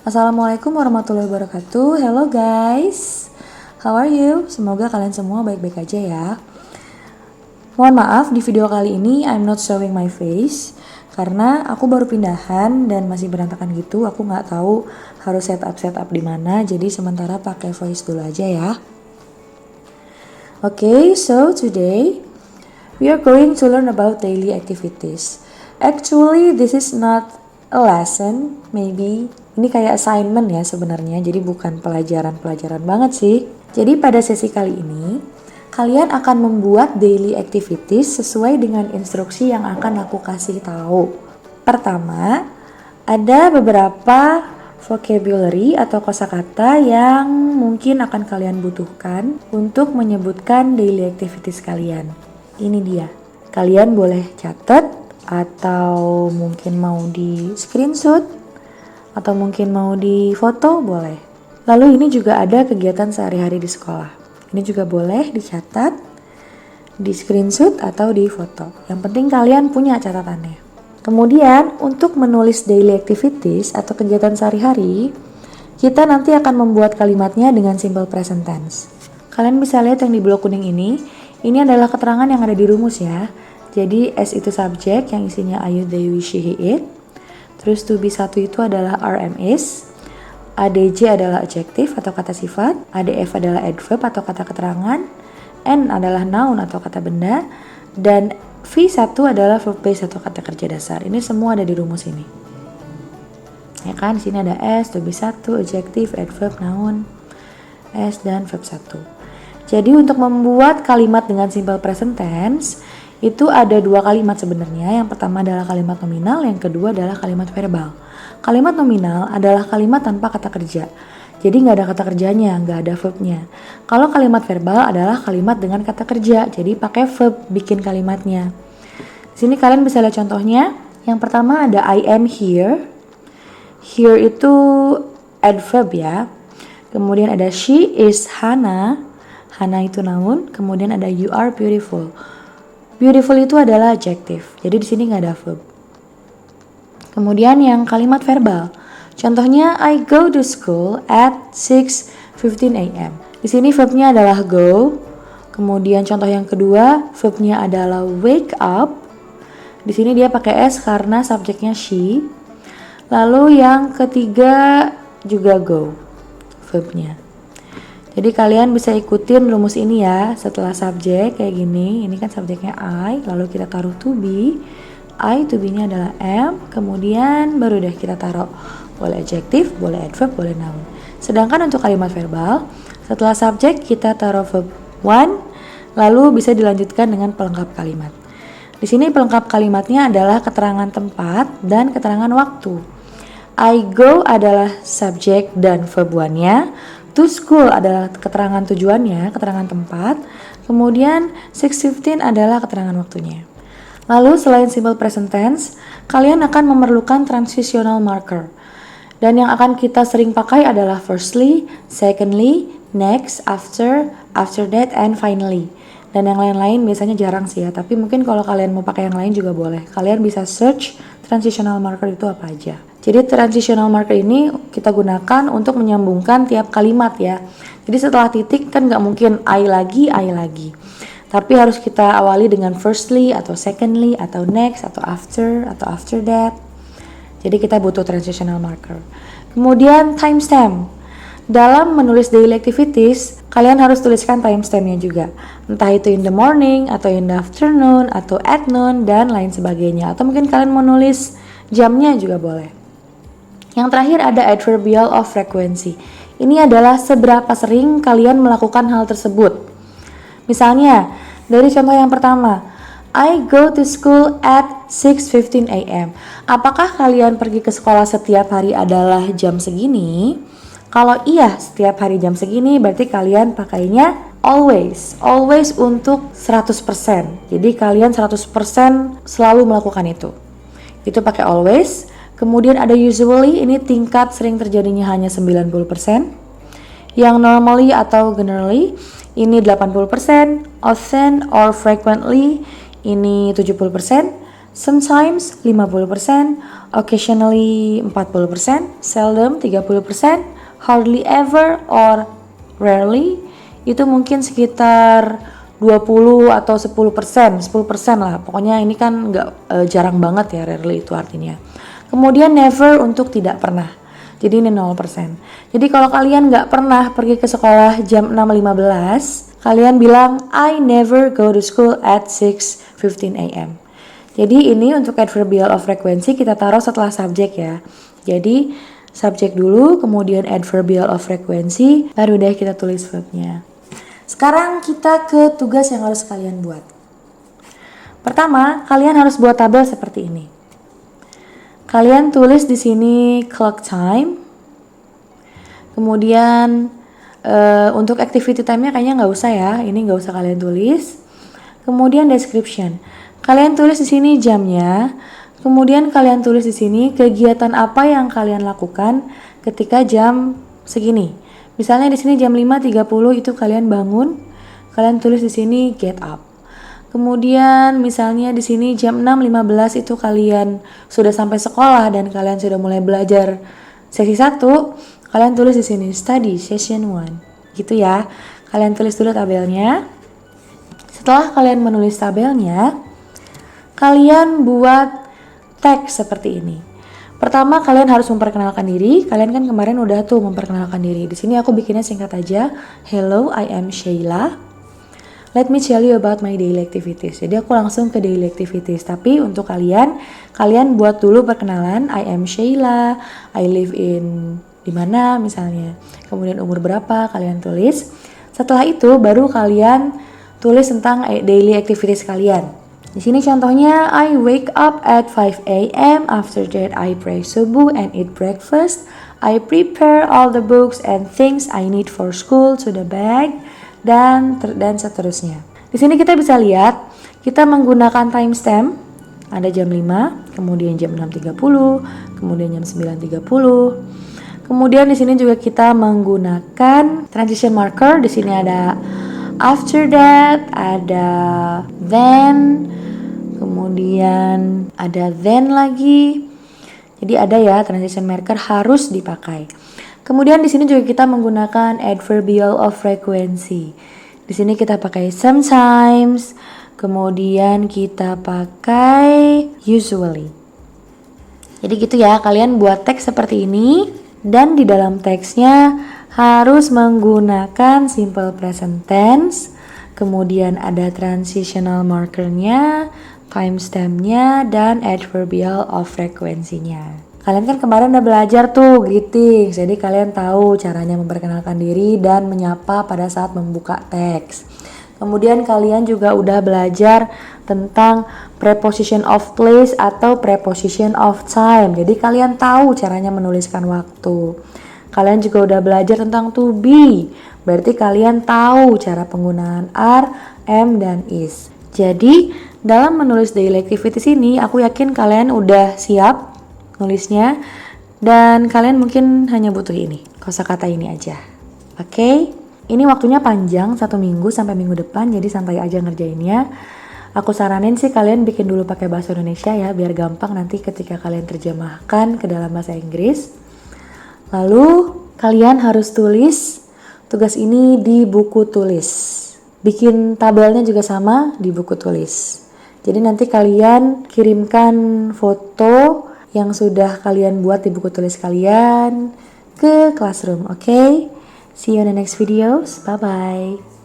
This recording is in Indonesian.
Assalamualaikum warahmatullahi wabarakatuh. Hello guys, how are you? Semoga kalian semua baik-baik aja ya. Mohon maaf, di video kali ini I'm not showing my face karena aku baru pindahan dan masih berantakan gitu. Aku nggak tahu harus setup di mana, jadi sementara pakai voice dulu aja ya. Okay, so today we are going to learn about daily activities. Actually, this is not a lesson, maybe. Ini kayak assignment ya sebenarnya, jadi bukan pelajaran banget sih. Jadi pada sesi kali ini, kalian akan membuat daily activities sesuai dengan instruksi yang akan aku kasih tahu. Pertama, ada beberapa vocabulary atau kosakata yang mungkin akan kalian butuhkan untuk menyebutkan daily activities kalian. Ini dia. Kalian boleh catat atau mungkin mau di screenshot atau mungkin mau di foto boleh. Lalu ini juga ada kegiatan sehari-hari di sekolah. Ini juga boleh dicatat, di screenshot atau di foto. Yang penting kalian punya catatannya. Kemudian untuk menulis daily activities atau kegiatan sehari-hari, kita nanti akan membuat kalimatnya dengan simple present tense. Kalian bisa lihat yang di blok kuning ini adalah keterangan yang ada di rumus ya. Jadi S itu subjek yang isinya I, you, they, we, she, he, it. Terus to be 1 itu adalah RM is, ADJ adalah adjective atau kata sifat, ADF adalah adverb atau kata keterangan, N adalah noun atau kata benda, dan V1 adalah verb base atau kata kerja dasar. Ini semua ada di rumus ini. Ya kan, di sini ada S, to be 1, adjective, adverb, noun, S dan verb 1. Jadi untuk membuat kalimat dengan simple present tense, itu ada dua kalimat sebenarnya. Yang pertama adalah kalimat nominal, yang kedua adalah kalimat verbal. Kalimat nominal adalah kalimat tanpa kata kerja. Jadi nggak ada kata kerjanya, nggak ada verbnya. Kalau kalimat verbal adalah kalimat dengan kata kerja, jadi pakai verb bikin kalimatnya. Di sini kalian bisa lihat contohnya. Yang pertama ada I am here. Here itu adverb ya. Kemudian ada she is Hana. Hana itu noun. Kemudian ada you are beautiful. Beautiful itu adalah adjective, jadi di sini nggak ada verb. Kemudian yang kalimat verbal, contohnya I go to school at 6:15 a.m. Di sini verbnya adalah go. Kemudian contoh yang kedua, verbnya adalah wake up. Di sini dia pakai S karena subjeknya she. Lalu yang ketiga juga go, verbnya. Jadi kalian bisa ikutin rumus ini ya. Setelah subjek kayak gini, ini kan subjeknya I, lalu kita taruh to be. I to be-nya adalah am, kemudian baru deh kita taruh boleh adjective, boleh adverb, boleh noun. Sedangkan untuk kalimat verbal, setelah subjek kita taruh verb one, lalu bisa dilanjutkan dengan pelengkap kalimat. Di sini pelengkap kalimatnya adalah keterangan tempat dan keterangan waktu. I go adalah subjek dan verb one-nya. To school adalah keterangan tujuannya, keterangan tempat. Kemudian 6:15 adalah keterangan waktunya. Lalu selain simple present tense, kalian akan memerlukan transitional marker. Dan yang akan kita sering pakai adalah firstly, secondly, next, after that, and finally. Dan yang lain-lain biasanya jarang sih ya, tapi mungkin kalau kalian mau pakai yang lain juga boleh. Kalian bisa search transitional marker itu apa aja. Jadi transitional marker ini kita gunakan untuk menyambungkan tiap kalimat ya. Jadi setelah titik kan nggak mungkin I lagi. Tapi harus kita awali dengan firstly atau secondly atau next atau after that. Jadi kita butuh transitional marker. Kemudian timestamp. Dalam menulis daily activities, kalian harus tuliskan timestampnya juga. Entah itu in the morning atau in the afternoon atau at noon dan lain sebagainya. Atau mungkin kalian mau nulis jamnya juga boleh. Yang terakhir ada adverbial of frequency. Ini adalah seberapa sering kalian melakukan hal tersebut. Misalnya, dari contoh yang pertama, I go to school at 6:15 a.m. Apakah kalian pergi ke sekolah setiap hari adalah jam segini? Kalau iya, setiap hari jam segini berarti kalian pakainya always. Always untuk 100%. Jadi kalian 100% selalu melakukan itu. Itu pakai always. Kemudian ada usually, ini tingkat sering terjadinya hanya 90%. Yang normally atau generally, ini 80%. Often or frequently, ini 70%. sometimes 50%, occasionally 40%, seldom 30%, hardly ever or rarely itu mungkin sekitar 20 atau 10%, 10% lah. Pokoknya ini kan nggak jarang banget ya, rarely itu artinya. Kemudian never untuk tidak pernah. Jadi ini 0%. Jadi kalau kalian nggak pernah pergi ke sekolah jam 6.15, kalian bilang I never go to school at 6:15 a.m. Jadi ini untuk adverbial of frequency kita taruh setelah subjek ya. Jadi subjek dulu, kemudian adverbial of frequency, baru deh kita tulis verbnya. Sekarang kita ke tugas yang harus kalian buat. Pertama, kalian harus buat tabel seperti ini. Kalian tulis di sini clock time. Kemudian untuk activity time-nya kayaknya nggak usah ya. Ini nggak usah kalian tulis. Kemudian description. Kalian tulis di sini jamnya. Kemudian kalian tulis di sini kegiatan apa yang kalian lakukan ketika jam segini. Misalnya di sini jam 5.30 itu kalian bangun, kalian tulis di sini get up. Kemudian misalnya di sini jam 6.15 itu kalian sudah sampai sekolah dan kalian sudah mulai belajar sesi 1, kalian tulis di sini study session 1. Gitu ya. Kalian tulis dulu tabelnya. Setelah kalian menulis tabelnya, kalian buat teks seperti ini. Pertama kalian harus memperkenalkan diri. Kalian kan kemarin udah tuh memperkenalkan diri. Di sini aku bikinnya singkat aja. Hello, I am Sheila. Let me tell you about my daily activities. Jadi aku langsung ke daily activities. Tapi untuk kalian buat dulu perkenalan. I am Sheila. I live in dimana misalnya. Kemudian umur berapa kalian tulis. Setelah itu baru kalian tulis tentang daily activities kalian. Di sini contohnya, I wake up at 5 a.m. After that, I pray subuh and eat breakfast. I prepare all the books and things I need for school to the bag, dan seterusnya. Di sini kita bisa lihat, kita menggunakan timestamp. Ada jam 5, kemudian jam 6.30, kemudian jam 9.30. Kemudian di sini juga kita menggunakan transition marker. Di sini ada after that, ada then, kemudian ada then lagi. Jadi ada ya, transition marker harus dipakai. Kemudian di sini juga kita menggunakan adverbial of frequency. Di sini kita pakai sometimes, kemudian kita pakai usually. Jadi gitu ya, kalian buat teks seperti ini dan di dalam teksnya harus menggunakan simple present tense, kemudian ada transitional markernya, timestampnya, dan adverbial of frequency-nya. Kalian kan kemarin udah belajar tuh greetings, jadi kalian tahu caranya memperkenalkan diri dan menyapa pada saat membuka teks. Kemudian kalian juga udah belajar tentang preposition of place atau preposition of time, jadi kalian tahu caranya menuliskan waktu. Kalian juga udah belajar tentang to be, berarti kalian tahu cara penggunaan are, am, dan is. Jadi dalam menulis daily activities ini, aku yakin kalian udah siap nulisnya dan kalian mungkin hanya butuh ini, kosakata ini aja. Oke? Ini waktunya panjang, 1 minggu sampai minggu depan, jadi santai aja ngerjainnya. Aku saranin sih kalian bikin dulu pakai bahasa Indonesia ya, biar gampang nanti ketika kalian terjemahkan ke dalam bahasa Inggris. Lalu kalian harus tulis tugas ini di buku tulis. Bikin tabelnya juga sama di buku tulis. Jadi nanti kalian kirimkan foto yang sudah kalian buat di buku tulis kalian ke classroom, oke? See you in the next videos. Bye-bye.